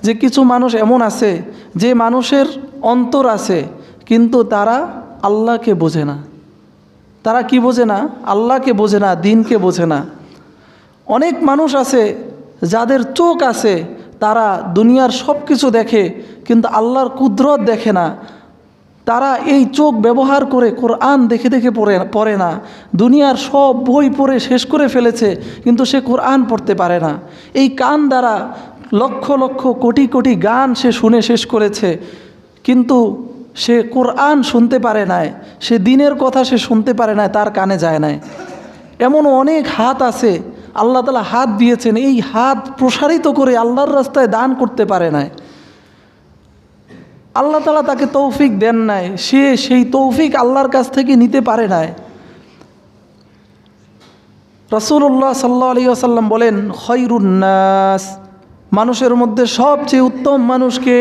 যে কিছু মানুষ এমন আছে যে মানুষের অন্তর আছে কিন্তু তারা আল্লাহকে বোঝে না। তারা কি বোঝে না? আল্লাহকে বোঝে না, দ্বীনকে বোঝে না। অনেক মানুষ আছে যাদের চোখ আছে, তারা দুনিয়ার সব কিছু দেখে কিন্তু আল্লাহর কুদরত দেখে না। তারা এই চোখ ব্যবহার করে কোরআন দেখে দেখে পড়ে না। দুনিয়ার সব বই পড়ে শেষ করে ফেলেছে কিন্তু সে কোরআন পড়তে পারে না। এই কান দ্বারা লক্ষ লক্ষ কোটি কোটি গান সে শুনে শেষ করেছে কিন্তু সে কোরআন শুনতে পারে নাই, সে দ্বীনের কথা সে শুনতে পারে নাই, তার কানে যায় নাই। এমন অনেক হাত আছে, আল্লাহ তাআলা হাত দিয়েছেন, এই হাত প্রসারিত করে আল্লাহর রাস্তায় দান করতে পারে নাই। আল্লাহ তাআলা তাকে তৌফিক দেন নাই, সে সেই তৌফিক আল্লাহর কাছ থেকে নিতে পারে নাই। রাসূলুল্লাহ সাল্লাল্লাহু আলাইহি ওয়াসাল্লাম বলেন, খয়রুন নাস, মানুষের মধ্যে সবচেয়ে উত্তম মানুষকে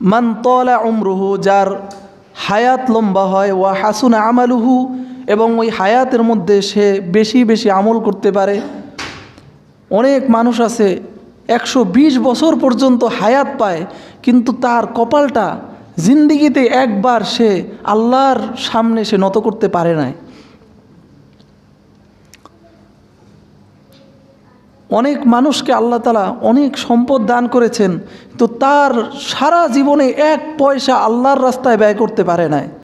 মান তালা উমরুহু, যার হায়াত লম্বা হয়, ওয়া হাসুনা আমালুহু, এবং ওই হায়াতের মধ্যে সে বেশি বেশি আমল করতে পারে। অনেক মানুষ আছে 120 বছর পর্যন্ত হায়াত পায় কিন্তু তার কপালটা জিন্দিগিতে একবার সে আল্লাহর সামনে সে নত করতে পারে নাই। অনেক মানুষকে আল্লাহ তাআলা অনেক সম্পদ দান করেছেন তো তার সারা জীবনে 1 পয়সা আল্লাহর রাস্তায় ব্যয় করতে পারে নাই।